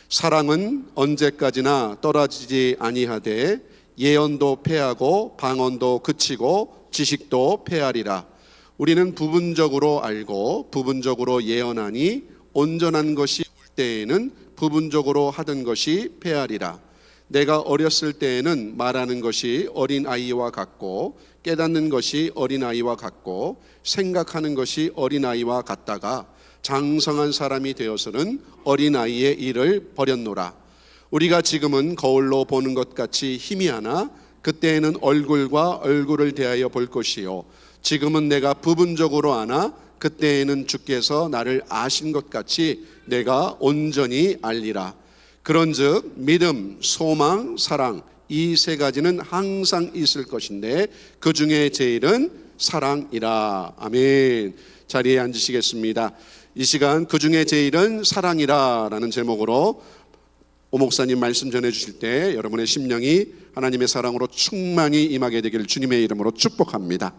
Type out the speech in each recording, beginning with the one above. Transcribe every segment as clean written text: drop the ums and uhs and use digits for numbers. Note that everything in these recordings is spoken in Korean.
사랑은 언제까지나 떨어지지 아니하되 예언도 패하고 방언도 그치고 지식도 패하리라. 우리는 부분적으로 알고 부분적으로 예언하니 온전한 것이 올 때에는 부분적으로 하던 것이 패하리라. 내가 어렸을 때에는 말하는 것이 어린아이와 같고 깨닫는 것이 어린아이와 같고 생각하는 것이 어린아이와 같다가 장성한 사람이 되어서는 어린아이의 일을 버렸노라. 우리가 지금은 거울로 보는 것 같이 희미하나 그때에는 얼굴과 얼굴을 대하여 볼 것이요 지금은 내가 부분적으로 아나 그때에는 주께서 나를 아신 것 같이 내가 온전히 알리라. 그런즉 믿음, 소망, 사랑 이 세 가지는 항상 있을 것인데 그 중에 제일은 사랑이라. 아멘. 자리에 앉으시겠습니다. 이 시간 그 중에 제일은 사랑이라 라는 제목으로 오 목사님 말씀 전해주실 때 여러분의 심령이 하나님의 사랑으로 충만히 임하게 되기를 주님의 이름으로 축복합니다.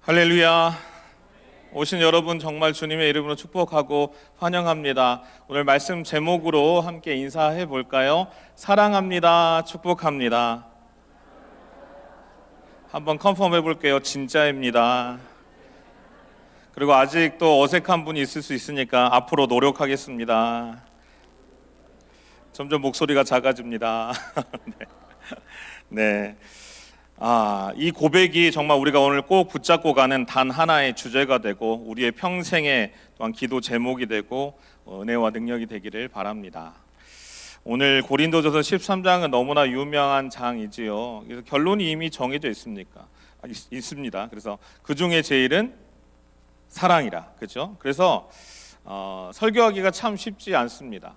할렐루야. 오신 여러분 정말 주님의 이름으로 축복하고 환영합니다. 오늘 말씀 제목으로 함께 인사해 볼까요? 사랑합니다. 축복합니다. 한번 컨펌해 볼게요. 진짜입니다. 그리고 아직 또 어색한 분이 있을 수 있으니까 앞으로 노력하겠습니다. 점점 목소리가 작아집니다. 네. 이 고백이 정말 우리가 오늘 꼭 붙잡고 가는 단 하나의 주제가 되고 우리의 평생의 또한 기도 제목이 되고 은혜와 능력이 되기를 바랍니다. 오늘 고린도전서 13장은 너무나 유명한 장이지요. 그래서 결론이 이미 정해져 있습니다. 그래서 그 중에 제일은 사랑이라, 그렇죠? 그래서 설교하기가 참 쉽지 않습니다.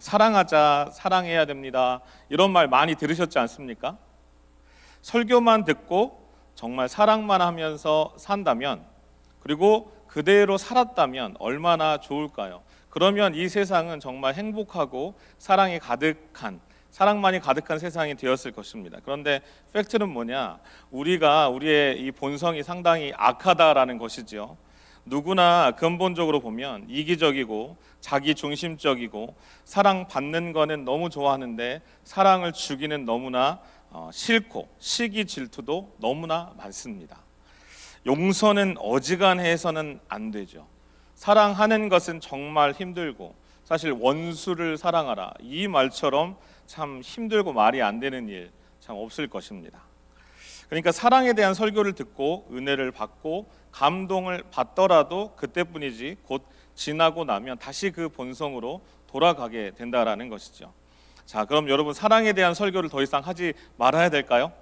사랑하자, 사랑해야 됩니다. 이런 말 많이 들으셨지 않습니까? 설교만 듣고 정말 사랑만 하면서 산다면, 그리고 그대로 살았다면 얼마나 좋을까요? 그러면 이 세상은 정말 행복하고 사랑만이 가득한 세상이 되었을 것입니다. 그런데 팩트는 뭐냐? 우리의 이 본성이 상당히 악하다라는 것이죠. 누구나 근본적으로 보면 이기적이고 자기중심적이고 사랑받는 거는 너무 좋아하는데 사랑을 주기는 너무나 싫고 시기 질투도 너무나 많습니다. 용서는 어지간해서는 안 되죠. 사랑하는 것은 정말 힘들고 사실 원수를 사랑하라 이 말처럼 참 힘들고 말이 안 되는 일 참 없을 것입니다. 그러니까 사랑에 대한 설교를 듣고 은혜를 받고 감동을 받더라도 그때뿐이지 곧 지나고 나면 다시 그 본성으로 돌아가게 된다라는 것이죠. 자, 그럼 여러분 사랑에 대한 설교를 더 이상 하지 말아야 될까요?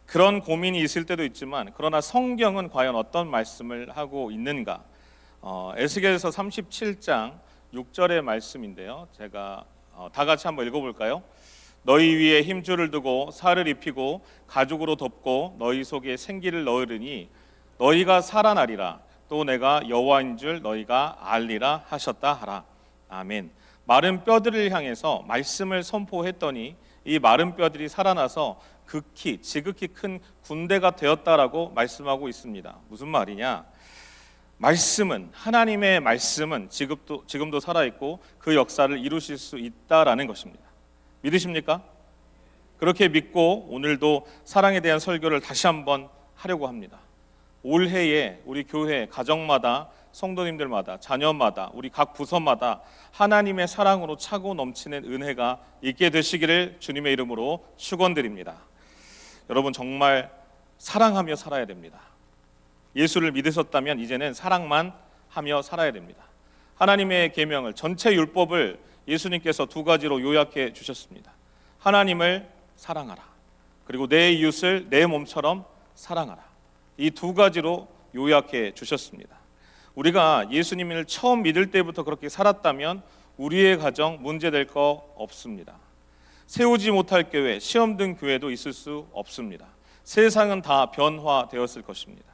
그런 고민이 있을 때도 있지만 그러나 성경은 과연 어떤 말씀을 하고 있는가? 에스겔서 37장 6절의 말씀인데요. 제가 다 같이 한번 읽어볼까요? 너희 위에 힘줄을 두고 살을 입히고 가죽으로 덮고 너희 속에 생기를 넣으리니 너희가 살아나리라. 또 내가 여호와인 줄 너희가 알리라 하셨다 하라. 아멘. 마른 뼈들을 향해서 말씀을 선포했더니 이 마른 뼈들이 살아나서 지극히 큰 군대가 되었다라고 말씀하고 있습니다. 무슨 말이냐? 하나님의 말씀은 지금도 살아있고 그 역사를 이루실 수 있다라는 것입니다. 믿으십니까? 그렇게 믿고 오늘도 사랑에 대한 설교를 다시 한번 하려고 합니다. 올해에 우리 교회 가정마다 성도님들마다 자녀마다 우리 각 부서마다 하나님의 사랑으로 차고 넘치는 은혜가 있게 되시기를 주님의 이름으로 축원드립니다. 여러분 정말 사랑하며 살아야 됩니다. 예수를 믿으셨다면 이제는 사랑만 하며 살아야 됩니다. 하나님의 계명을 전체 율법을 예수님께서 두 가지로 요약해 주셨습니다. 하나님을 사랑하라. 그리고 내 이웃을 내 몸처럼 사랑하라. 이 두 가지로 요약해 주셨습니다. 우리가 예수님을 처음 믿을 때부터 그렇게 살았다면 우리의 가정 문제될 거 없습니다. 세우지 못할 교회, 시험 든 교회도 있을 수 없습니다. 세상은 다 변화되었을 것입니다.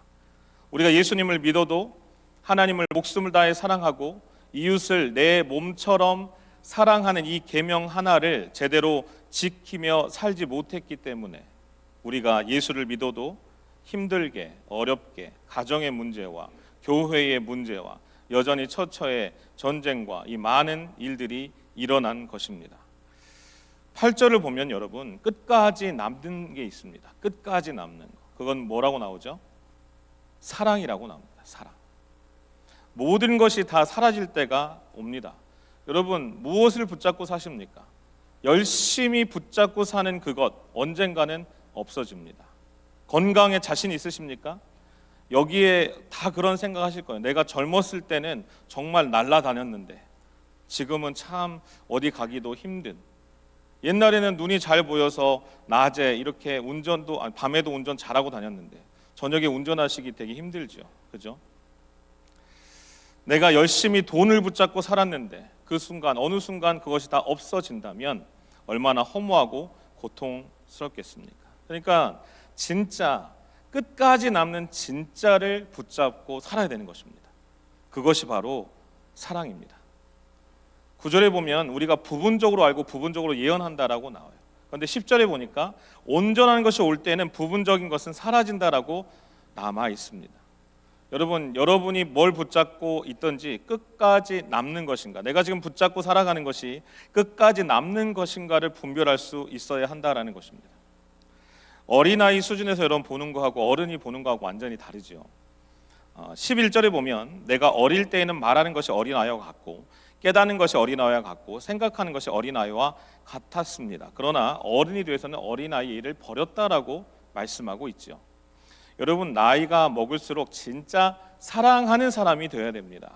우리가 예수님을 믿어도 하나님을 목숨을 다해 사랑하고 이웃을 내 몸처럼 사랑하는 이 계명 하나를 제대로 지키며 살지 못했기 때문에 우리가 예수를 믿어도 힘들게 어렵게 가정의 문제와 교회의 문제와 여전히 처처에 전쟁과 이 많은 일들이 일어난 것입니다. 8절을 보면 여러분 끝까지 남는 게 있습니다. 끝까지 남는 거. 그건 뭐라고 나오죠? 사랑이라고 나옵니다. 사랑. 모든 것이 다 사라질 때가 옵니다. 여러분 무엇을 붙잡고 사십니까? 열심히 붙잡고 사는 그것 언젠가는 없어집니다. 건강에 자신 있으십니까? 여기에 다 그런 생각하실 거예요. 내가 젊었을 때는 정말 날아다녔는데 지금은 참 어디 가기도 힘든. 옛날에는 눈이 잘 보여서 낮에 이렇게 밤에도 운전 잘하고 다녔는데 저녁에 운전하시기 되게 힘들죠. 그죠? 내가 열심히 돈을 붙잡고 살았는데 그 순간 어느 순간 그것이 다 없어진다면 얼마나 허무하고 고통스럽겠습니까? 그러니까 진짜 끝까지 남는 진짜를 붙잡고 살아야 되는 것입니다. 그것이 바로 사랑입니다. 9절에 보면 우리가 부분적으로 알고 부분적으로 예언한다라고 나와요. 그런데 10절에 보니까 온전한 것이 올 때는 부분적인 것은 사라진다라고 남아 있습니다. 여러분이 뭘 붙잡고 있든지 끝까지 남는 것인가, 내가 지금 붙잡고 살아가는 것이 끝까지 남는 것인가를 분별할 수 있어야 한다라는 것입니다. 어린아이 수준에서 여러분 보는 거하고 어른이 보는 거하고 완전히 다르죠. 11절에 보면 내가 어릴 때에는 말하는 것이 어린아이와 같고 깨닫는 것이 어린아이와 같고 생각하는 것이 어린아이와 같았습니다. 그러나 어른이 되어서는 어린아이의 일을 버렸다라고 말씀하고 있죠. 여러분 나이가 먹을수록 진짜 사랑하는 사람이 되어야 됩니다.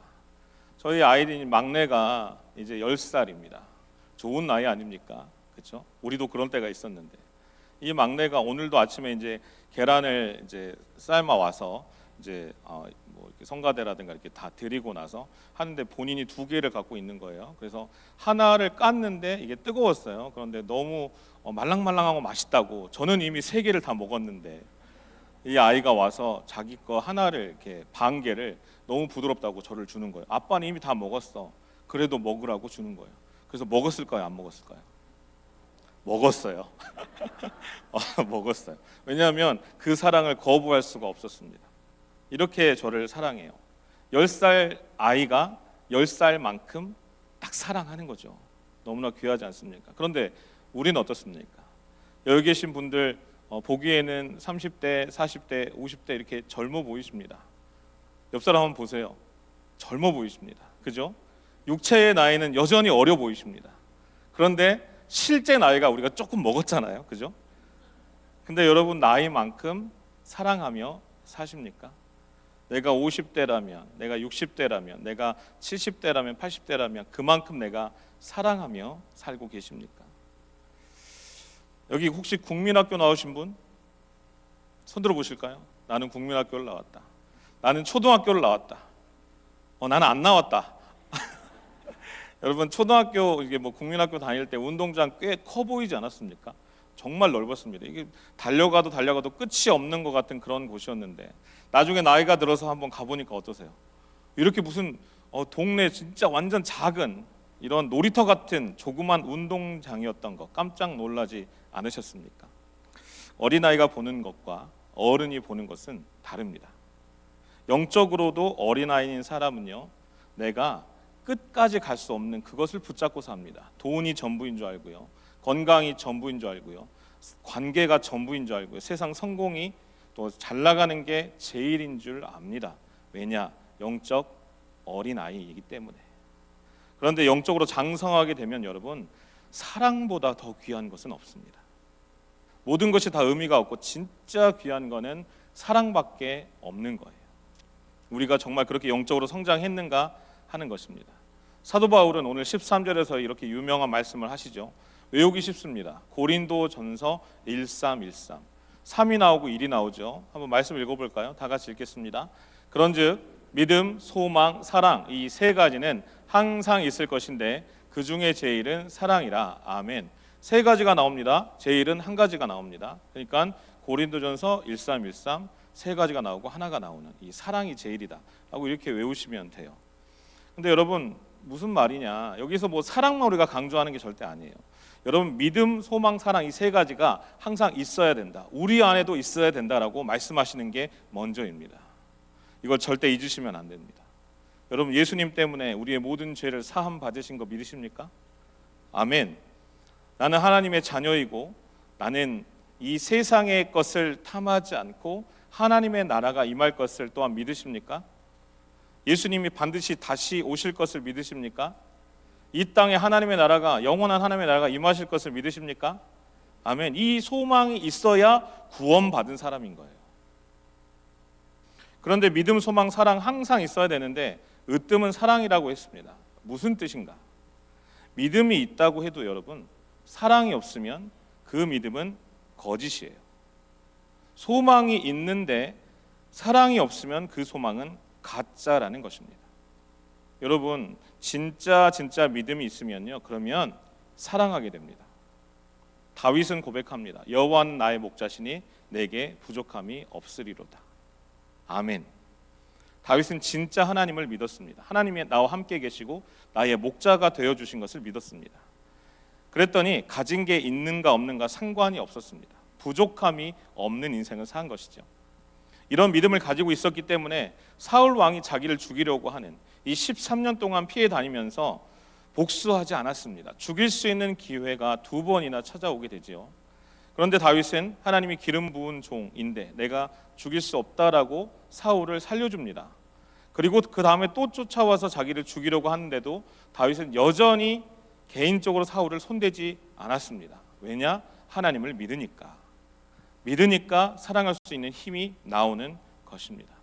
저희 아이들 막내가 이제 10살입니다. 좋은 나이 아닙니까? 그렇죠? 우리도 그런 때가 있었는데 이 막내가 오늘도 아침에 이제 계란을 이제 삶아 와서 이제 뭐 이렇게 성가대라든가 이렇게 다 드리고 나서 하는데 본인이 2개를 갖고 있는 거예요. 그래서 하나를 깠는데 이게 뜨거웠어요. 그런데 너무 말랑말랑하고 맛있다고 저는 이미 3개를 다 먹었는데 이 아이가 와서 자기 거 하나를 이렇게 반 개를 너무 부드럽다고 저를 주는 거예요. 아빠는 이미 다 먹었어. 그래도 먹으라고 주는 거예요. 그래서 먹었을까요? 안 먹었을까요? 먹었어요. 먹었어요. 왜냐하면 그 사랑을 거부할 수가 없었습니다. 이렇게 저를 사랑해요. 10살 아이가 10살만큼 딱 사랑하는 거죠. 너무나 귀하지 않습니까? 그런데 우리는 어떻습니까? 여기 계신 분들 보기에는 30대, 40대, 50대 이렇게 젊어 보이십니다. 옆 사람 한번 보세요. 젊어 보이십니다. 그죠? 육체의 나이는 여전히 어려 보이십니다. 그런데 실제 나이가 우리가 조금 먹었잖아요. 그죠? 근데 여러분 나이만큼 사랑하며 사십니까? 내가 50대라면, 내가 60대라면, 내가 70대라면, 80대라면 그만큼 내가 사랑하며 살고 계십니까? 여기 혹시 국민학교 나오신 분? 손 들어 보실까요? 나는 국민학교를 나왔다. 나는 초등학교를 나왔다. 나는 안 나왔다. 여러분 초등학교 이게 뭐 국민학교 다닐 때 운동장 꽤 커 보이지 않았습니까? 정말 넓었습니다. 이게 달려가도 끝이 없는 것 같은 그런 곳이었는데 나중에 나이가 들어서 한번 가보니까 어떠세요? 이렇게 무슨 동네 진짜 완전 작은 이런 놀이터 같은 조그만 운동장이었던 거 깜짝 놀라지 않으셨습니까? 어린아이가 보는 것과 어른이 보는 것은 다릅니다. 영적으로도 어린아이인 사람은요, 내가 끝까지 갈 수 없는 그것을 붙잡고 삽니다. 돈이 전부인 줄 알고요, 건강이 전부인 줄 알고요, 관계가 전부인 줄 알고요, 세상 성공이 또 잘 나가는 게 제일인 줄 압니다. 왜냐? 영적 어린아이이기 때문에. 그런데 영적으로 장성하게 되면 여러분 사랑보다 더 귀한 것은 없습니다. 모든 것이 다 의미가 없고 진짜 귀한 거는 사랑밖에 없는 거예요. 우리가 정말 그렇게 영적으로 성장했는가 하는 것입니다. 사도 바울은 오늘 13절에서 이렇게 유명한 말씀을 하시죠. 외우기 쉽습니다. 고린도전서 13:13 3이 나오고 1이 나오죠. 한번 말씀 읽어볼까요? 다 같이 읽겠습니다. 그런즉 믿음, 소망, 사랑 이 3가지는 항상 있을 것인데 그 중에 제일은 사랑이라. 아멘. 3가지가 나옵니다. 제일은 1가지가 나옵니다. 그러니까 고린도전서 13:13 3가지가 나오고 하나가 나오는 이 사랑이 제일이다 라고 이렇게 외우시면 돼요. 근데 여러분 무슨 말이냐, 여기서 뭐 사랑만 우리가 강조하는 게 절대 아니에요. 여러분 믿음, 소망, 사랑 이 3가지가 항상 있어야 된다, 우리 안에도 있어야 된다라고 말씀하시는 게 먼저입니다. 이걸 절대 잊으시면 안 됩니다. 여러분, 예수님 때문에 우리의 모든 죄를 사함 받으신 거 믿으십니까? 아멘. 나는 하나님의 자녀이고 나는 이 세상의 것을 탐하지 않고 하나님의 나라가 임할 것을 또한 믿으십니까? 예수님이 반드시 다시 오실 것을 믿으십니까? 이 땅에 하나님의 나라가, 영원한 하나님의 나라가 임하실 것을 믿으십니까? 아멘. 이 소망이 있어야 구원받은 사람인 거예요. 그런데 믿음, 소망, 사랑 항상 있어야 되는데 으뜸은 사랑이라고 했습니다. 무슨 뜻인가? 믿음이 있다고 해도 여러분, 사랑이 없으면 그 믿음은 거짓이에요. 소망이 있는데 사랑이 없으면 그 소망은 가짜라는 것입니다. 여러분, 진짜 믿음이 있으면요, 그러면 사랑하게 됩니다. 다윗은 고백합니다. 여호와는 나의 목자시니 내게 부족함이 없으리로다. 아멘. 다윗은 진짜 하나님을 믿었습니다. 하나님이 나와 함께 계시고 나의 목자가 되어 주신 것을 믿었습니다. 그랬더니 가진 게 있는가 없는가 상관이 없었습니다. 부족함이 없는 인생을 산 것이죠. 이런 믿음을 가지고 있었기 때문에 사울 왕이 자기를 죽이려고 하는 이 13년 동안 피해 다니면서 복수하지 않았습니다. 죽일 수 있는 기회가 2번이나 찾아오게 되지요. 그런데 다윗은 하나님이 기름 부은 종인데 내가 죽일 수 없다라고 사울을 살려줍니다. 그리고 그 다음에 또 쫓아와서 자기를 죽이려고 하는데도 다윗은 여전히 개인적으로 사울을 손대지 않았습니다. 왜냐? 하나님을 믿으니까 사랑할 수 있는 힘이 나오는 것입니다.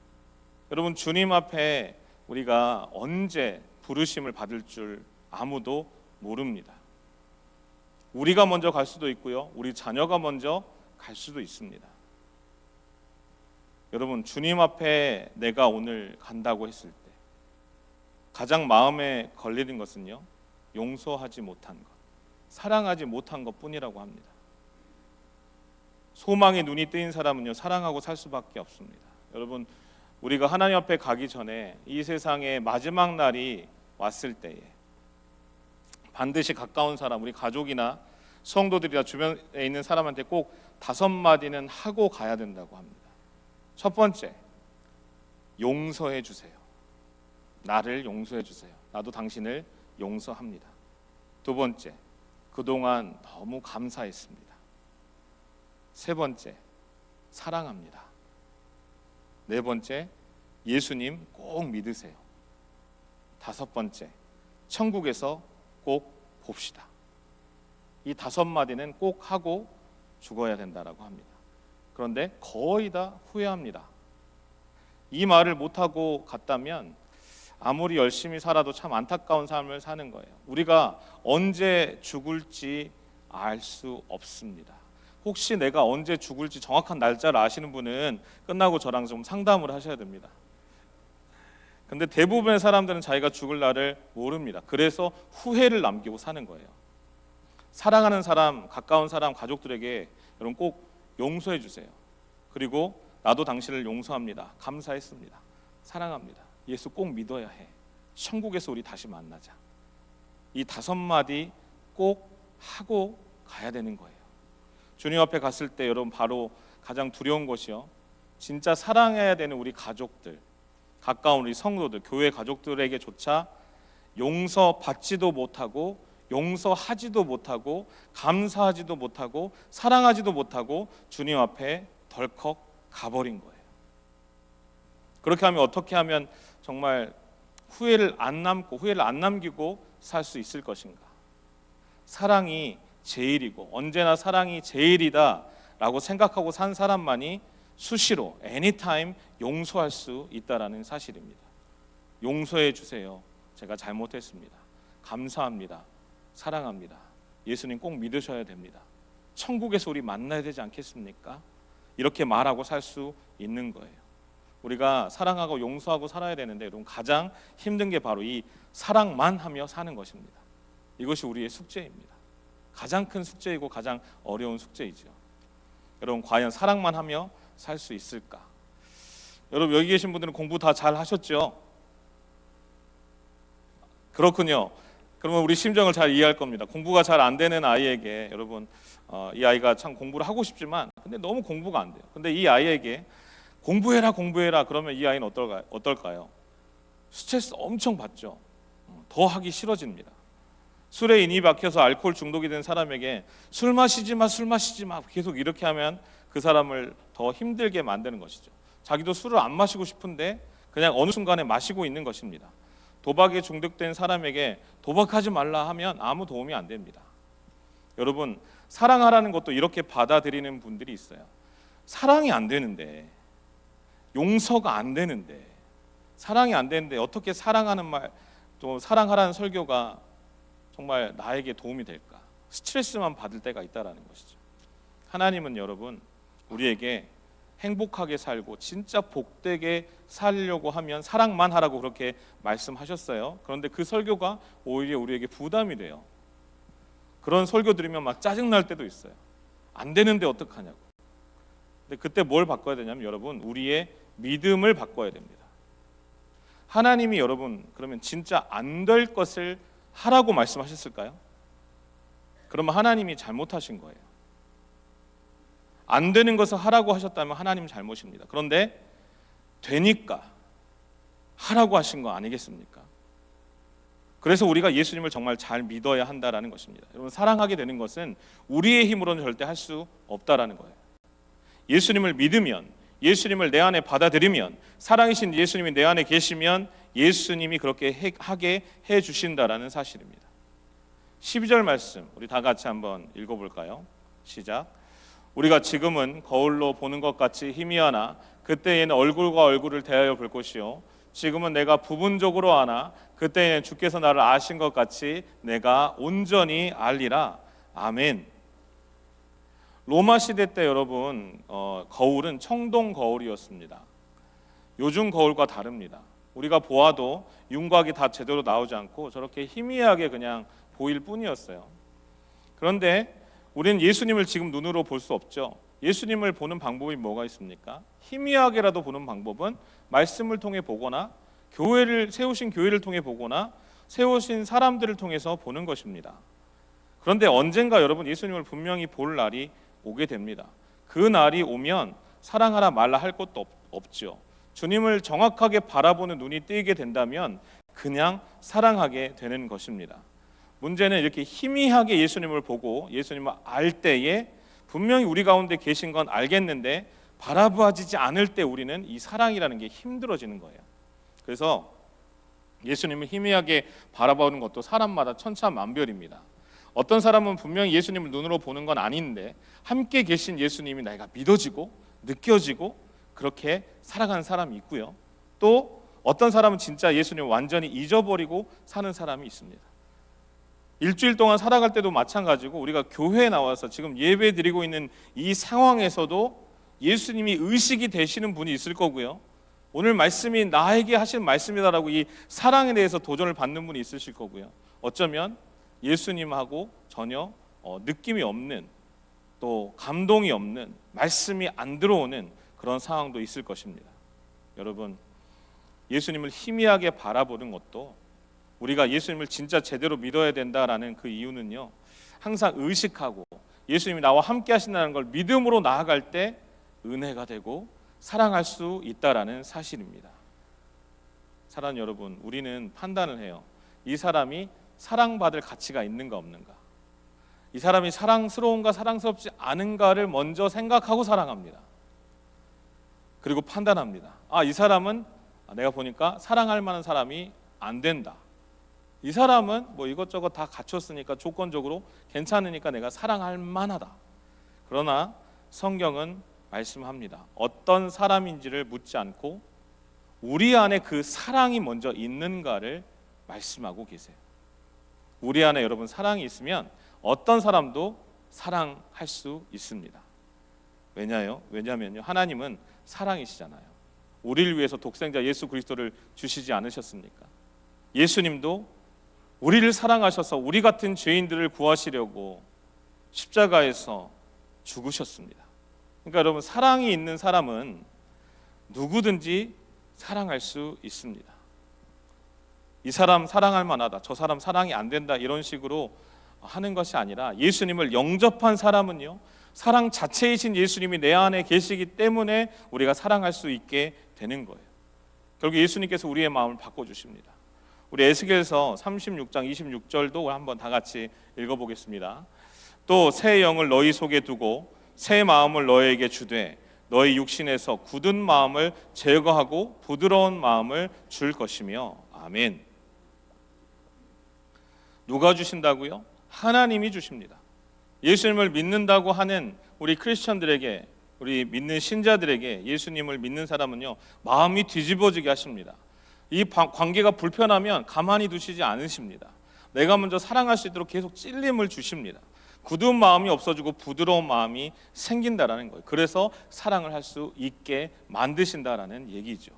여러분, 주님 앞에 우리가 언제 부르심을 받을 줄 아무도 모릅니다. 우리가 먼저 갈 수도 있고요, 우리 자녀가 먼저 갈 수도 있습니다. 여러분, 주님 앞에 내가 오늘 간다고 했을 때 가장 마음에 걸리는 것은요, 용서하지 못한 것, 사랑하지 못한 것 뿐이라고 합니다. 소망의 눈이 뜨인 사람은요, 사랑하고 살 수밖에 없습니다. 여러분, 우리가 하나님 앞에 가기 전에 이 세상의 마지막 날이 왔을 때에 반드시 가까운 사람, 우리 가족이나 성도들이나 주변에 있는 사람한테 꼭 5마디는 하고 가야 된다고 합니다. 첫 번째, 용서해 주세요. 나를 용서해 주세요. 나도 당신을 용서합니다. 두 번째, 그동안 너무 감사했습니다. 세 번째, 사랑합니다. 네 번째, 예수님 꼭 믿으세요. 다섯 번째, 천국에서 꼭 봅시다. 이 5마디는 꼭 하고 죽어야 된다라고 합니다. 그런데 거의 다 후회합니다. 이 말을 못하고 갔다면 아무리 열심히 살아도 참 안타까운 삶을 사는 거예요. 우리가 언제 죽을지 알 수 없습니다. 혹시 내가 언제 죽을지 정확한 날짜를 아시는 분은 끝나고 저랑 좀 상담을 하셔야 됩니다. 근데 대부분의 사람들은 자기가 죽을 날을 모릅니다. 그래서 후회를 남기고 사는 거예요. 사랑하는 사람, 가까운 사람, 가족들에게 여러분 꼭 용서해 주세요. 그리고 나도 당신을 용서합니다. 감사했습니다. 사랑합니다. 예수 꼭 믿어야 해. 천국에서 우리 다시 만나자. 이 5마디 꼭 하고 가야 되는 거예요. 주님 앞에 갔을 때 여러분 바로 가장 두려운 것이요, 진짜 사랑해야 되는 우리 가족들, 가까운 우리 성도들, 교회 가족들에게조차 용서받지도 못하고 용서하지도 못하고 감사하지도 못하고 사랑하지도 못하고 주님 앞에 덜컥 가버린 거예요. 그렇게 하면 어떻게 하면 정말 후회를 안 남기고 살 수 있을 것인가? 사랑이 제일이고 언제나 사랑이 제일이다 라고 생각하고 산 사람만이 수시로 anytime 용서할 수 있다라는 사실입니다. 용서해 주세요. 제가 잘못했습니다. 감사합니다. 사랑합니다. 예수님 꼭 믿으셔야 됩니다. 천국에서 우리 만나야 되지 않겠습니까? 이렇게 말하고 살 수 있는 거예요. 우리가 사랑하고 용서하고 살아야 되는데 여러분, 가장 힘든 게 바로 이 사랑만 하며 사는 것입니다. 이것이 우리의 숙제입니다. 가장 큰 숙제이고 가장 어려운 숙제이죠. 여러분, 과연 사랑만 하며 살 수 있을까? 여러분, 여기 계신 분들은 공부 다 잘 하셨죠? 그렇군요. 그러면 우리 심정을 잘 이해할 겁니다. 공부가 잘 안 되는 아이에게 여러분, 이 아이가 참 공부를 하고 싶지만 근데 너무 공부가 안 돼요. 근데 이 아이에게 공부해라 그러면 이 아이는 어떨까요? 스트레스 엄청 받죠. 더 하기 싫어집니다. 술에 인이 박혀서 알코올 중독이 된 사람에게 술 마시지 마, 술 마시지 마 계속 이렇게 하면 그 사람을 더 힘들게 만드는 것이죠. 자기도 술을 안 마시고 싶은데 그냥 어느 순간에 마시고 있는 것입니다. 도박에 중독된 사람에게 도박하지 말라 하면 아무 도움이 안 됩니다. 여러분, 사랑하라는 것도 이렇게 받아들이는 분들이 있어요. 사랑이 안 되는데, 용서가 안 되는데, 사랑이 안 되는데 어떻게 사랑하는 말, 또 사랑하라는 설교가 정말 나에게 도움이 될까? 스트레스만 받을 때가 있다라는 것이죠. 하나님은 여러분, 우리에게 행복하게 살고 진짜 복되게 살려고 하면 사랑만 하라고 그렇게 말씀하셨어요. 그런데 그 설교가 오히려 우리에게 부담이 돼요. 그런 설교 들으면 막 짜증날 때도 있어요. 안 되는데 어떡하냐고. 근데 그때 뭘 바꿔야 되냐면 여러분, 우리의 믿음을 바꿔야 됩니다. 하나님이 여러분 그러면 진짜 안 될 것을 하라고 말씀하셨을까요? 그러면 하나님이 잘못하신 거예요. 안 되는 것을 하라고 하셨다면 하나님 잘못입니다. 그런데 되니까 하라고 하신 거 아니겠습니까? 그래서 우리가 예수님을 정말 잘 믿어야 한다라는 것입니다. 여러분, 사랑하게 되는 것은 우리의 힘으로는 절대 할 수 없다라는 거예요. 예수님을 믿으면, 예수님을 내 안에 받아들이면, 사랑이신 예수님이 내 안에 계시면 예수님이 그렇게 하게 해주신다라는 사실입니다. 12절 말씀 우리 다 같이 한번 읽어볼까요? 시작. 우리가 지금은 거울로 보는 것 같이 희미하나 그때에는 얼굴과 얼굴을 대하여 볼 것이요 지금은 내가 부분적으로 아나 그때에는 주께서 나를 아신 것 같이 내가 온전히 알리라. 아멘. 로마 시대 때 여러분 거울은 청동 거울이었습니다. 요즘 거울과 다릅니다. 우리가 보아도 윤곽이 다 제대로 나오지 않고 저렇게 희미하게 그냥 보일 뿐이었어요. 그런데 우리는 예수님을 지금 눈으로 볼 수 없죠. 예수님을 보는 방법이 뭐가 있습니까? 희미하게라도 보는 방법은 말씀을 통해 보거나 교회를 세우신 교회를 통해 보거나 세우신 사람들을 통해서 보는 것입니다. 그런데 언젠가 여러분 예수님을 분명히 볼 날이 오게 됩니다. 그 날이 오면 사랑하라 말라 할 것도 없죠. 주님을 정확하게 바라보는 눈이 뜨이게 된다면 그냥 사랑하게 되는 것입니다. 문제는 이렇게 희미하게 예수님을 보고 예수님을 알 때에 분명히 우리 가운데 계신 건 알겠는데 바라봐지지 않을 때 우리는 이 사랑이라는 게 힘들어지는 거예요. 그래서 예수님을 희미하게 바라보는 것도 사람마다 천차만별입니다. 어떤 사람은 분명히 예수님을 눈으로 보는 건 아닌데 함께 계신 예수님이 내가 믿어지고 느껴지고 그렇게 살아가는 사람이 있고요. 또 어떤 사람은 진짜 예수님을 완전히 잊어버리고 사는 사람이 있습니다. 일주일 동안 살아갈 때도 마찬가지고 우리가 교회에 나와서 지금 예배 드리고 있는 이 상황에서도 예수님이 의식이 되시는 분이 있을 거고요. 오늘 말씀이 나에게 하신 말씀이다라고 이 사랑에 대해서 도전을 받는 분이 있으실 거고요. 어쩌면 예수님하고 전혀 느낌이 없는 또 감동이 없는 말씀이 안 들어오는 그런 상황도 있을 것입니다. 여러분, 예수님을 희미하게 바라보는 것도 우리가 예수님을 진짜 제대로 믿어야 된다라는 그 이유는요, 항상 의식하고 예수님이 나와 함께 하신다는 걸 믿음으로 나아갈 때 은혜가 되고 사랑할 수 있다라는 사실입니다. 사랑하는 여러분, 우리는 판단을 해요. 이 사람이 사랑받을 가치가 있는가 없는가, 이 사람이 사랑스러운가 사랑스럽지 않은가를 먼저 생각하고 사랑합니다. 그리고 판단합니다. 이 사람은 내가 보니까 사랑할 만한 사람이 안 된다. 이 사람은 뭐 이것저것 다 갖췄으니까 조건적으로 괜찮으니까 내가 사랑할 만하다. 그러나 성경은 말씀합니다. 어떤 사람인지를 묻지 않고 우리 안에 그 사랑이 먼저 있는가를 말씀하고 계세요. 우리 안에 여러분 사랑이 있으면 어떤 사람도 사랑할 수 있습니다. 왜냐하면요, 하나님은 사랑이시잖아요. 우리를 위해서 독생자 예수 그리스도를 주시지 않으셨습니까? 예수님도 우리를 사랑하셔서 우리 같은 죄인들을 구하시려고 십자가에서 죽으셨습니다. 그러니까 여러분, 사랑이 있는 사람은 누구든지 사랑할 수 있습니다. 이 사람 사랑할 만하다, 저 사람 사랑이 안 된다, 이런 식으로 하는 것이 아니라 예수님을 영접한 사람은요, 사랑 자체이신 예수님이 내 안에 계시기 때문에 우리가 사랑할 수 있게 되는 거예요. 결국 예수님께서 우리의 마음을 바꿔주십니다. 우리 에스겔서 36장 26절도 한번 다 같이 읽어보겠습니다. 또 새 영을 너희 속에 두고 새 마음을 너희에게 주되 너희 육신에서 굳은 마음을 제거하고 부드러운 마음을 줄 것이며. 아멘. 누가 주신다고요? 하나님이 주십니다. 예수님을 믿는다고 하는 우리 크리스천들에게, 우리 믿는 신자들에게 예수님을 믿는 사람은요, 마음이 뒤집어지게 하십니다. 이 관계가 불편하면 가만히 두시지 않으십니다. 내가 먼저 사랑할 수 있도록 계속 찔림을 주십니다. 굳은 마음이 없어지고 부드러운 마음이 생긴다라는 거예요. 그래서 사랑을 할 수 있게 만드신다라는 얘기죠.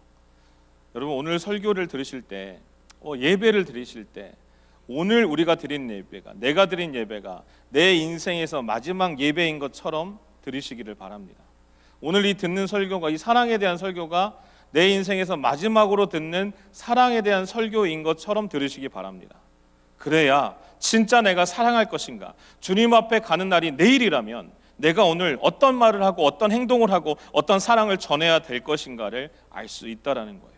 여러분, 오늘 설교를 들으실 때, 예배를 드리실 때, 오늘 우리가 드린 예배가, 내가 드린 예배가 내 인생에서 마지막 예배인 것처럼 들으시기를 바랍니다. 오늘 이 듣는 설교가, 이 사랑에 대한 설교가 내 인생에서 마지막으로 듣는 사랑에 대한 설교인 것처럼 들으시기 바랍니다. 그래야 진짜 내가 사랑할 것인가, 주님 앞에 가는 날이 내일이라면 내가 오늘 어떤 말을 하고 어떤 행동을 하고 어떤 사랑을 전해야 될 것인가를 알 수 있다라는 거예요.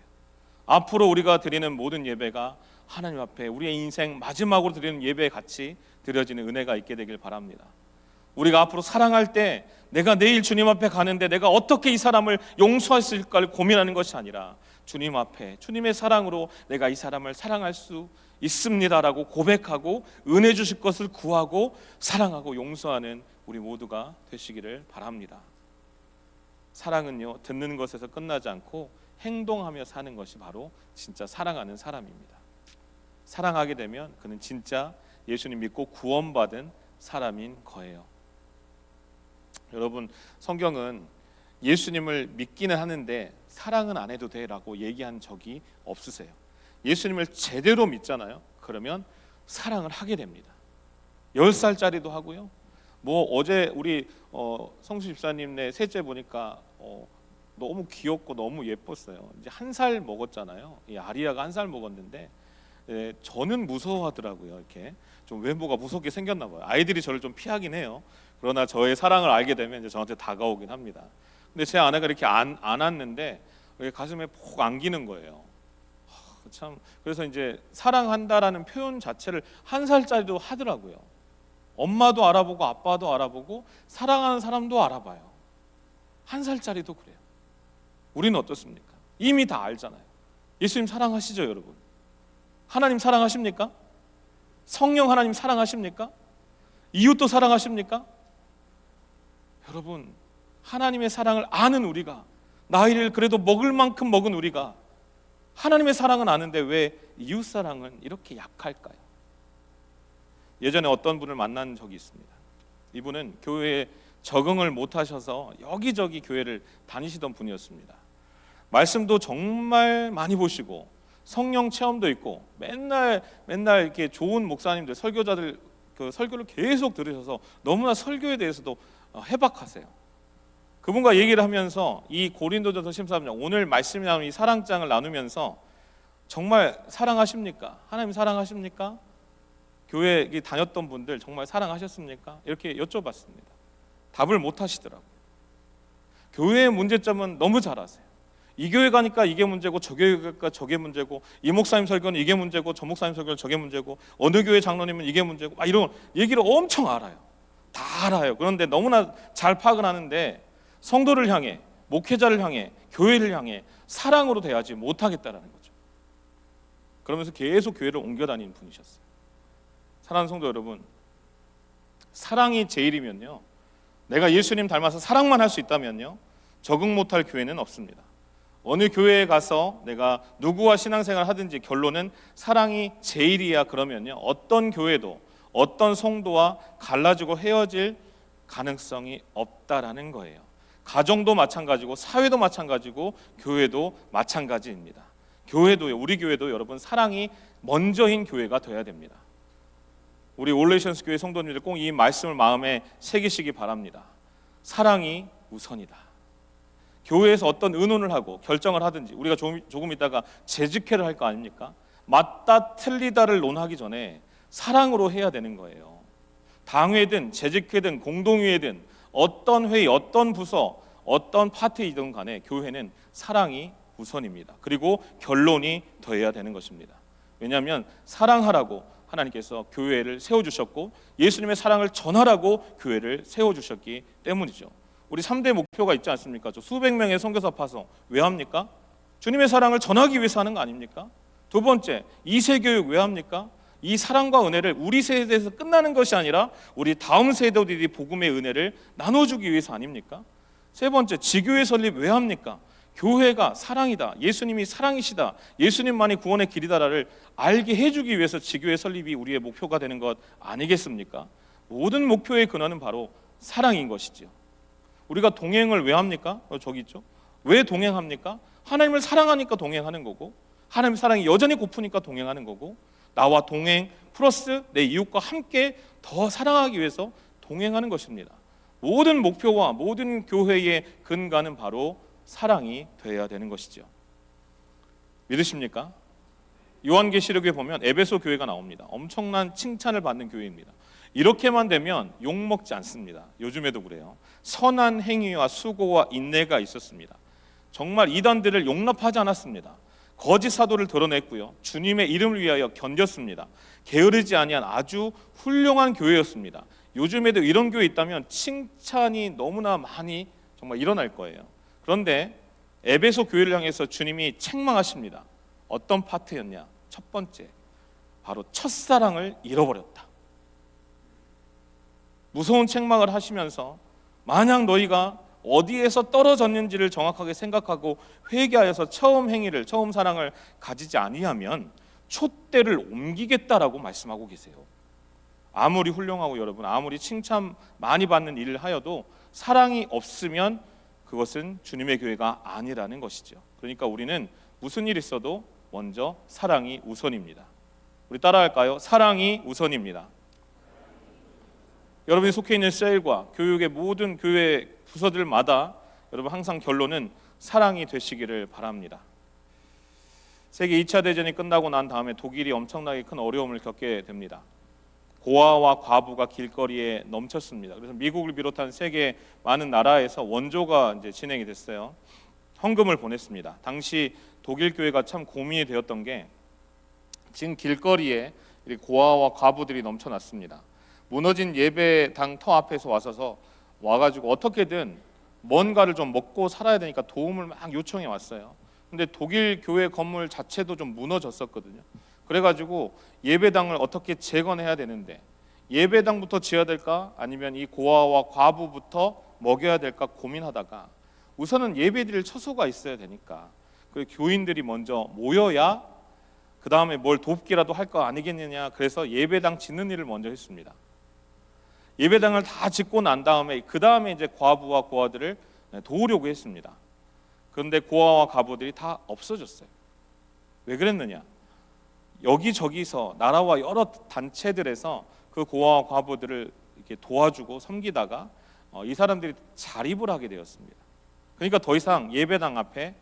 앞으로 우리가 드리는 모든 예배가 하나님 앞에 우리의 인생 마지막으로 드리는 예배 같이 드려지는 은혜가 있게 되길 바랍니다. 우리가 앞으로 사랑할 때 내가 내일 주님 앞에 가는데 내가 어떻게 이 사람을 용서할 수 있을까를 고민하는 것이 아니라 주님 앞에 주님의 사랑으로 내가 이 사람을 사랑할 수 있습니다라고 고백하고 은혜 주실 것을 구하고 사랑하고 용서하는 우리 모두가 되시기를 바랍니다. 사랑은요, 듣는 것에서 끝나지 않고 행동하며 사는 것이 바로 진짜 사랑하는 사람입니다. 사랑하게 되면 그는 진짜 예수님 믿고 구원받은 사람인 거예요. 여러분, 성경은 예수님을 믿기는 하는데 사랑은 안 해도 돼라고 얘기한 적이 없으세요. 예수님을 제대로 믿잖아요. 그러면 사랑을 하게 됩니다. 10살짜리도 하고요. 어제 우리 성수 집사님네 셋째 보니까 너무 귀엽고 너무 예뻤어요. 이제 1살 먹었잖아요. 이 아리아가 1살 먹었는데 저는 무서워하더라고요. 이렇게 좀 외모가 무섭게 생겼나 봐요. 아이들이 저를 좀 피하긴 해요. 그러나 저의 사랑을 알게 되면 이제 저한테 다가오긴 합니다. 근데 제 아내가 이렇게 안았는데 가슴에 푹 안기는 거예요. 참, 그래서 이제 사랑한다라는 표현 자체를 1살짜리도 하더라고요. 엄마도 알아보고 아빠도 알아보고 사랑하는 사람도 알아봐요. 1살짜리도 그래요. 우리는 어떻습니까? 이미 다 알잖아요. 예수님 사랑하시죠, 여러분? 하나님 사랑하십니까? 성령 하나님 사랑하십니까? 이웃도 사랑하십니까? 여러분, 하나님의 사랑을 아는 우리가, 나이를 그래도 먹을 만큼 먹은 우리가 하나님의 사랑은 아는데 왜 이웃 사랑은 이렇게 약할까요? 예전에 어떤 분을 만난 적이 있습니다. 이분은 교회에 적응을 못하셔서 여기저기 교회를 다니시던 분이었습니다. 말씀도 정말 많이 보시고 성령 체험도 있고 맨날 이렇게 좋은 목사님들, 설교자들 그 설교를 계속 들으셔서 너무나 설교에 대해서도 해박하세요. 그분과 얘기를 하면서 이 고린도전서 13장 오늘 말씀이 나오는 이 사랑장을 나누면서 정말 사랑하십니까? 하나님 사랑하십니까? 교회에 다녔던 분들 정말 사랑하셨습니까? 이렇게 여쭤봤습니다. 답을 못 하시더라고요. 교회의 문제점은 너무 잘 아세요. 이 교회 가니까 이게 문제고 저 교회 가니까 저게 문제고 이 목사님 설교는 이게 문제고 저 목사님 설교는 저게 문제고 어느 교회 장로님은 이게 문제고 이런 얘기를 엄청 알아요. 다 알아요. 그런데 너무나 잘 파악은 하는데 성도를 향해, 목회자를 향해, 교회를 향해 사랑으로 대하지 못하겠다라는 거죠. 그러면서 계속 교회를 옮겨 다니는 분이셨어요. 사랑하는 성도 여러분, 사랑이 제일이면요, 내가 예수님 닮아서 사랑만 할 수 있다면요, 적응 못할 교회는 없습니다. 어느 교회에 가서 내가 누구와 신앙생활을 하든지 결론은 사랑이 제일이야 그러면요, 어떤 교회도 어떤 성도와 갈라지고 헤어질 가능성이 없다라는 거예요. 가정도 마찬가지고 사회도 마찬가지고 교회도 마찬가지입니다. 교회도요, 우리 교회도 여러분 사랑이 먼저인 교회가 돼야 됩니다. 우리 올레이션스 교회 성도님들 꼭 이 말씀을 마음에 새기시기 바랍니다. 사랑이 우선이다. 교회에서 어떤 의논을 하고 결정을 하든지 우리가 조금 있다가 재직회를 할 거 아닙니까? 맞다 틀리다를 논하기 전에 사랑으로 해야 되는 거예요. 당회든 재직회든 공동회든 어떤 회의, 어떤 부서, 어떤 파트이든 간에 교회는 사랑이 우선입니다. 그리고 결론이 더해야 되는 것입니다. 왜냐하면 사랑하라고 하나님께서 교회를 세워주셨고 예수님의 사랑을 전하라고 교회를 세워주셨기 때문이죠. 우리 3대 목표가 있지 않습니까? 저 수백 명의 선교사 파송 왜 합니까? 주님의 사랑을 전하기 위해서 하는 거 아닙니까? 두 번째, 2세 교육 왜 합니까? 이 사랑과 은혜를 우리 세대에서 끝나는 것이 아니라 우리 다음 세대들이 복음의 은혜를 나눠주기 위해서 아닙니까? 세 번째, 지교회 설립 왜 합니까? 교회가 사랑이다, 예수님이 사랑이시다, 예수님만이 구원의 길이다를 알게 해주기 위해서 지교회 설립이 우리의 목표가 되는 것 아니겠습니까? 모든 목표의 근원은 바로 사랑인 것이지요. 우리가 동행을 왜 합니까? 저기 있죠. 왜 동행합니까? 하나님을 사랑하니까 동행하는 거고, 하나님의 사랑이 여전히 고프니까 동행하는 거고, 나와 동행 플러스 내 이웃과 함께 더 사랑하기 위해서 동행하는 것입니다. 모든 목표와 모든 교회의 근간은 바로 사랑이 되어야 되는 것이죠. 믿으십니까? 요한계시록에 보면 에베소 교회가 나옵니다. 엄청난 칭찬을 받는 교회입니다. 이렇게만 되면 욕먹지 않습니다. 요즘에도 그래요. 선한 행위와 수고와 인내가 있었습니다. 정말 이단들을 용납하지 않았습니다. 거짓 사도를 드러냈고요, 주님의 이름을 위하여 견뎠습니다. 게으르지 아니한 아주 훌륭한 교회였습니다. 요즘에도 이런 교회 있다면 칭찬이 너무나 많이 정말 일어날 거예요. 그런데 에베소 교회를 향해서 주님이 책망하십니다. 어떤 파트였냐? 첫 번째, 바로 첫사랑을 잃어버렸다. 무서운 책망을 하시면서 만약 너희가 어디에서 떨어졌는지를 정확하게 생각하고 회개하여서 처음 행위를, 처음 사랑을 가지지 아니하면 촛대를 옮기겠다라고 말씀하고 계세요. 아무리 훌륭하고 여러분, 아무리 칭찬 많이 받는 일을 하여도 사랑이 없으면 그것은 주님의 교회가 아니라는 것이죠. 그러니까 우리는 무슨 일이 있어도 먼저 사랑이 우선입니다. 우리 따라할까요? 사랑이 우선입니다. 여러분이 속해 있는 셀과 교육의 모든 교회 부서들마다 여러분 항상 결론은 사랑이 되시기를 바랍니다. 세계 2차 대전이 끝나고 난 다음에 독일이 엄청나게 큰 어려움을 겪게 됩니다. 고아와 과부가 길거리에 넘쳤습니다. 그래서 미국을 비롯한 세계 많은 나라에서 원조가 이제 진행이 됐어요. 헌금을 보냈습니다. 당시 독일 교회가 참 고민이 되었던 게 지금 길거리에 고아와 과부들이 넘쳐났습니다. 무너진 예배당 터 앞에서 와가지고 어떻게든 뭔가를 좀 먹고 살아야 되니까 도움을 막 요청해 왔어요. 근데 독일 교회 건물 자체도 좀 무너졌었거든요. 그래가지고 예배당을 어떻게 재건해야 되는데 예배당부터 지어야 될까 아니면 이 고아와 과부부터 먹여야 될까 고민하다가 우선은 예배드릴 처소가 있어야 되니까 그 교인들이 먼저 모여야 그 다음에 뭘 돕기라도 할 거 아니겠느냐. 그래서 예배당 짓는 일을 먼저 했습니다. 예배당을 다 짓고 난 다음에 그 다음에 이제 과부와 고아들을 도우려고 했습니다. 그런데 고아와 과부들이 다 없어졌어요. 왜 그랬느냐? 여기저기서 나라와 여러 단체들에서 그 고아와 과부들을 이렇게 도와주고 섬기다가 이 사람들이 자립을 하게 되었습니다. 그러니까 더 이상 예배당 앞에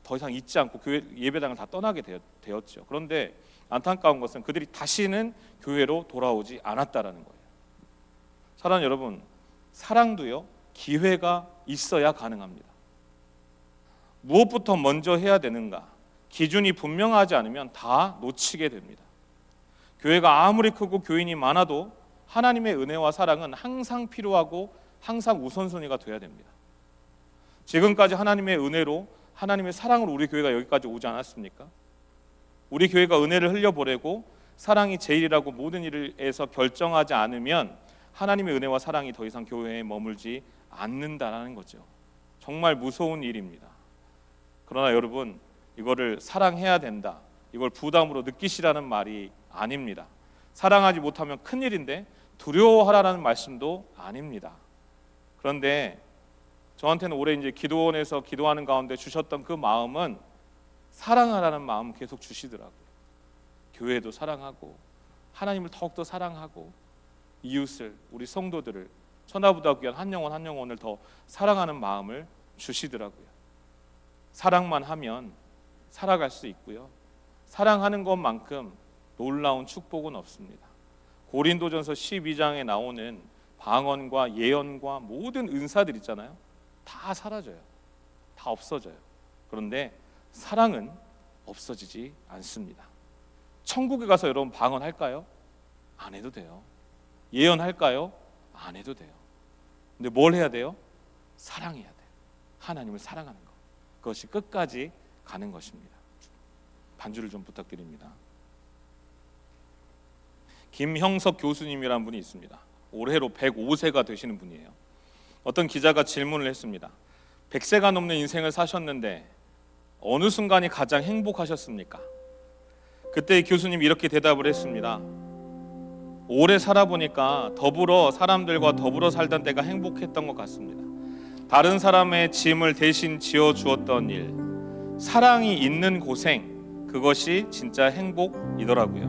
더 이상 있지 않고 교회 예배당을 다 떠나게 되었죠. 그런데 안타까운 것은 그들이 다시는 교회로 돌아오지 않았다라는 거예요. 사랑하는 여러분, 사랑도요 기회가 있어야 가능합니다. 무엇부터 먼저 해야 되는가? 기준이 분명하지 않으면 다 놓치게 됩니다. 교회가 아무리 크고 교인이 많아도 하나님의 은혜와 사랑은 항상 필요하고 항상 우선순위가 돼야 됩니다. 지금까지 하나님의 은혜로 하나님의 사랑으로 우리 교회가 여기까지 오지 않았습니까? 우리 교회가 은혜를 흘려보내고 사랑이 제일이라고 모든 일에서 결정하지 않으면 하나님의 은혜와 사랑이 더 이상 교회에 머물지 않는다라는 거죠. 정말 무서운 일입니다. 그러나 여러분, 이거를 사랑해야 된다, 이걸 부담으로 느끼시라는 말이 아닙니다. 사랑하지 못하면 큰일인데 두려워하라는 말씀도 아닙니다. 그런데 저한테는 올해 이제 기도원에서 기도하는 가운데 주셨던 그 마음은 사랑하라는 마음 계속 주시더라고요. 교회도 사랑하고 하나님을 더욱더 사랑하고 이웃을, 우리 성도들을, 천하보다 귀한 한 영혼을 더 사랑하는 마음을 주시더라고요. 사랑만 하면 살아갈 수 있고요, 사랑하는 것만큼 놀라운 축복은 없습니다. 고린도전서 12장에 나오는 방언과 예언과 모든 은사들 있잖아요, 다 사라져요. 다 없어져요. 그런데 사랑은 없어지지 않습니다. 천국에 가서 여러분 방언할까요? 안 해도 돼요. 예언할까요? 안 해도 돼요. 근데 뭘 해야 돼요? 사랑해야 돼요. 하나님을 사랑하는 것. 그것이 끝까지 가는 것입니다. 반주를 좀 부탁드립니다. 김형석 교수님이라는 분이 있습니다. 올해로 105세가 되시는 분이에요. 어떤 기자가 질문을 했습니다. 100세가 넘는 인생을 사셨는데 어느 순간이 가장 행복하셨습니까? 그때 교수님이 이렇게 대답을 했습니다. 오래 살아보니까 사람들과 더불어 살던 때가 행복했던 것 같습니다. 다른 사람의 짐을 대신 지어주었던 일, 사랑이 있는 고생, 그것이 진짜 행복이더라고요.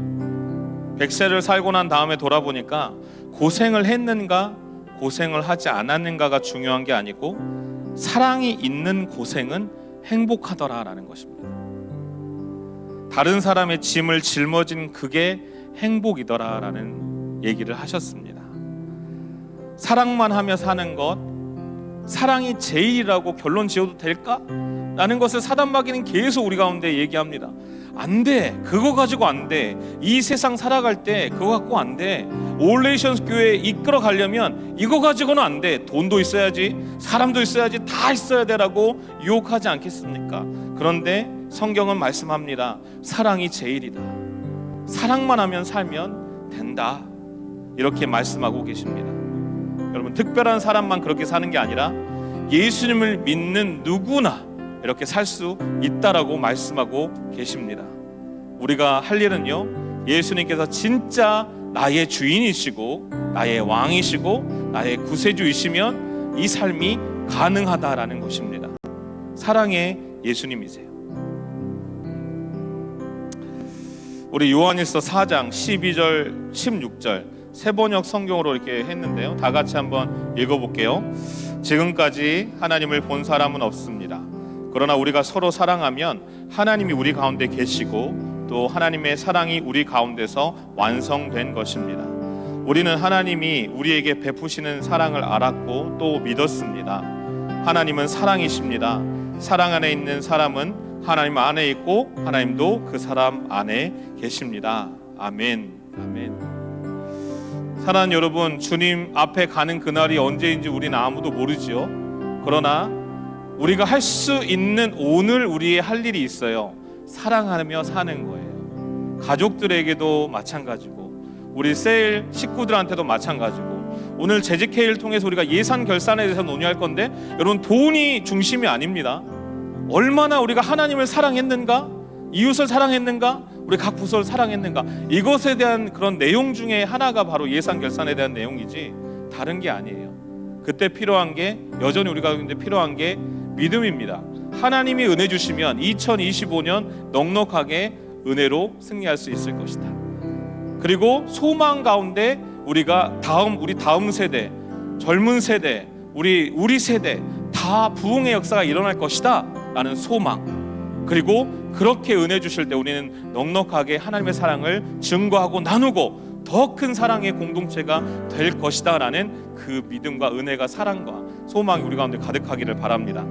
100세를 살고 난 다음에 돌아보니까 고생을 했는가 고생을 하지 않았는가가 중요한 게 아니고 사랑이 있는 고생은 행복하더라라는 것입니다. 다른 사람의 짐을 짊어진 그게 행복이더라라는 얘기를 하셨습니다. 사랑만 하며 사는 것, 사랑이 제일이라고 결론 지어도 될까? 라는 것을 사단마귀는 계속 우리 가운데 얘기합니다. 안 돼. 그거 가지고 안 돼. 이 세상 살아갈 때 그거 갖고 안 돼. 올레이션스 교회에 이끌어 가려면 이거 가지고는 안 돼. 돈도 있어야지, 사람도 있어야지, 다 있어야 되라고 유혹하지 않겠습니까? 그런데 성경은 말씀합니다. 사랑이 제일이다. 사랑만 하면 살면 된다. 이렇게 말씀하고 계십니다. 여러분, 특별한 사람만 그렇게 사는 게 아니라 예수님을 믿는 누구나 이렇게 살 수 있다라고 말씀하고 계십니다. 우리가 할 일은요, 예수님께서 진짜 나의 주인이시고 나의 왕이시고 나의 구세주이시면 이 삶이 가능하다라는 것입니다. 사랑의 예수님이세요. 우리 요한일서 4장 12절 16절 세번역 성경으로 이렇게 했는데요, 다 같이 한번 읽어볼게요. 지금까지 하나님을 본 사람은 없습니다. 그러나 우리가 서로 사랑하면 하나님이 우리 가운데 계시고 또 하나님의 사랑이 우리 가운데서 완성된 것입니다. 우리는 하나님이 우리에게 베푸시는 사랑을 알았고 또 믿었습니다. 하나님은 사랑이십니다. 사랑 안에 있는 사람은 하나님 안에 있고 하나님도 그 사람 안에 계십니다. 아멘. 아멘. 사랑하는 여러분, 주님 앞에 가는 그날이 언제인지 우리는 아무도 모르지요. 그러나 우리가 할 수 있는 오늘 우리의 할 일이 있어요. 사랑하며 사는 거예요. 가족들에게도 마찬가지고 우리 셀 식구들한테도 마찬가지고, 오늘 재직회의를 통해서 우리가 예산 결산에 대해서 논의할 건데, 여러분, 돈이 중심이 아닙니다. 얼마나 우리가 하나님을 사랑했는가, 이웃을 사랑했는가, 우리 각 부서를 사랑했는가, 이것에 대한 그런 내용 중에 하나가 바로 예산 결산에 대한 내용이지 다른 게 아니에요. 그때 필요한 게, 여전히 우리가 근데 필요한 게 믿음입니다. 하나님이 은혜 주시면 2025년 넉넉하게 은혜로 승리할 수 있을 것이다. 그리고 소망 가운데 우리가 우리 다음 세대, 젊은 세대, 우리 세대 다 부흥의 역사가 일어날 것이다 라는 소망, 그리고 그렇게 은혜 주실 때 우리는 넉넉하게 하나님의 사랑을 증거하고 나누고 더 큰 사랑의 공동체가 될 것이다 라는 그 믿음과 은혜가, 사랑과 소망이 우리 가운데 가득하기를 바랍니다.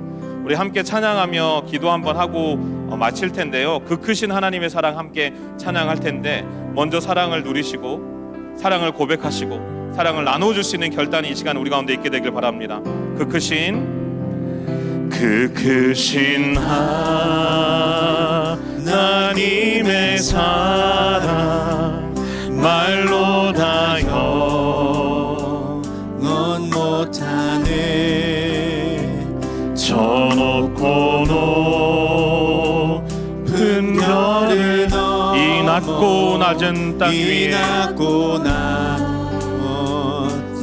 우리 함께 찬양하며 기도 한번 하고 마칠 텐데요, 그 크신 하나님의 사랑 함께 찬양할 텐데, 먼저 사랑을 누리시고 사랑을 고백하시고 사랑을 나눠줄 수 있는 결단이 이 시간 우리 가운데 있게 되길 바랍니다. 그 크신 하나님의 사랑 말로 다 영원 못하네. 저 높고 높은 별을 이 낮고 낮은 땅 위에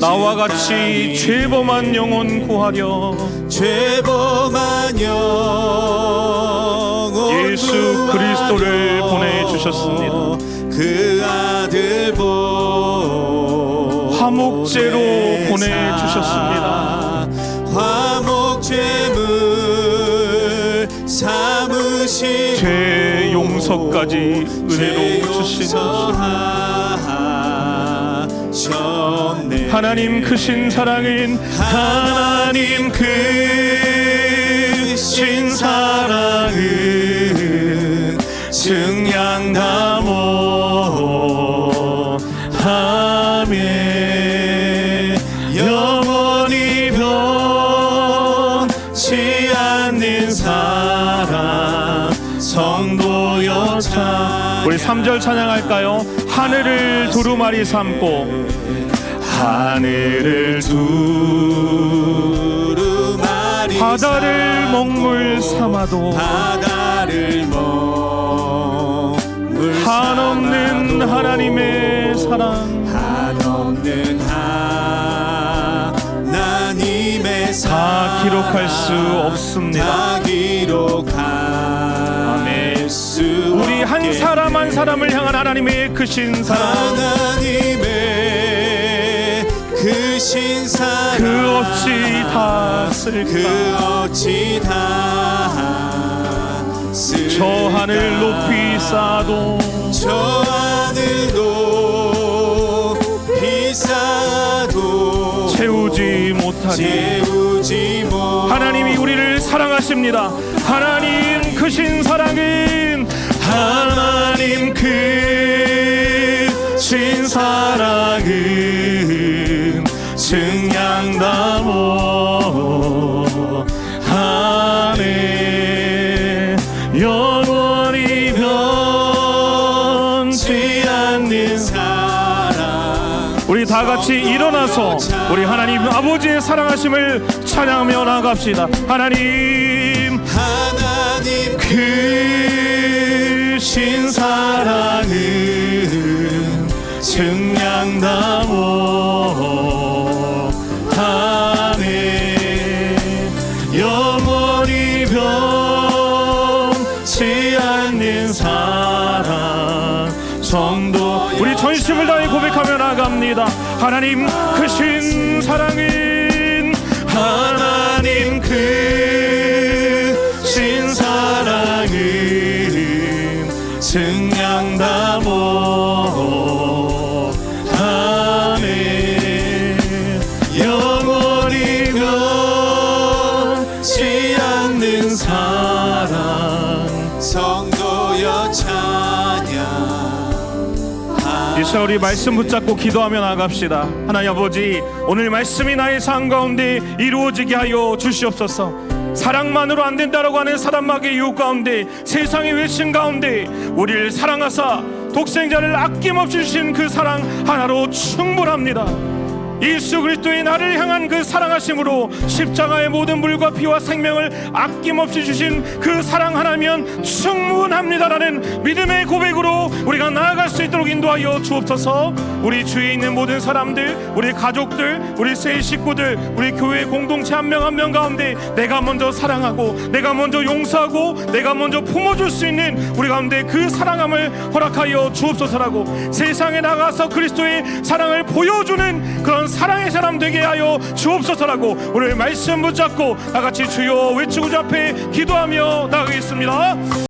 나와 같이 죄범한 영혼 구하려 예수 그리스도를 보내주셨습니다. 그 아들 화목제로 보내주셨습니다. 화목제물 삼으신 죄 용서까지 은혜로 주시는 하나님 크신 사랑인 하나님 크신 크신 사랑은 증량다모하며 영원히 변치 않는 사랑 성도여 찬양. 우리 3절 찬양할까요? 하늘을 두루마리 삼고 하늘을 두루마리 바다를 삼고 먹물 삼아도 바다를 먹물 한없는 삼아도 하나님의 사랑 한없는 하나님의 사랑 다 기록할 수 없습니다. 다 기록할 수 우리 한 사람 한 사람을 향한 하나님의 크신 사랑 하나님의 크신 사랑 그 어찌 다 쓸까 그 어찌 다 쓸까 저 하늘 높이 쌓아도 저 하늘도 비싸도 채우지 못하니 하나님이 우리를 사랑하십니다. 하나님 크신 사랑은 하나님 크신 사랑은 증량다모하네 영원히 변치 않는 사랑. 우리 다 같이 일어나서 우리 하나님 아버지의 사랑하심을 찬양하며 나아갑시다. 하나님 크신 사랑은 증량다모하네 영원히 변치 않는 사랑 성도. 우리 전심을 다해 고백하며 나아갑니다. 하나님 크신 사랑은 하나님 크신 사랑은 증량다모하네 영원히 변치 않는 사랑 성도여 찬양. 이 시간 우리 말씀 붙잡고 기도하며 나갑시다. 하나님 아버지, 오늘 말씀이 나의 삶 가운데 이루어지게 하여 주시옵소서. 사랑만으로 안 된다라고 하는 사단마귀의 유혹 가운데, 세상의 외침 가운데 우리를 사랑하사 독생자를 아낌없이 주신 그 사랑 하나로 충분합니다. 예수 그리스도의 나를 향한 그 사랑하심으로 십자가의 모든 물과 피와 생명을 아낌없이 주신 그 사랑 하나면 충분합니다라는 믿음의 고백으로 우리가 나아갈 수 있도록 인도하여 주옵소서. 우리 주위에 있는 모든 사람들, 우리 가족들, 우리 새 식구들, 우리 교회 공동체 한 명 한 명 가운데 내가 먼저 사랑하고 내가 먼저 용서하고 내가 먼저 품어줄 수 있는 우리 가운데 그 사랑함을 허락하여 주옵소서라고, 세상에 나가서 그리스도의 사랑을 보여주는 그런 사랑의 사람 되게 하여 주옵소서라고 오늘 말씀 붙잡고 다같이 주여 외치고 앞에 기도하며 나가겠습니다.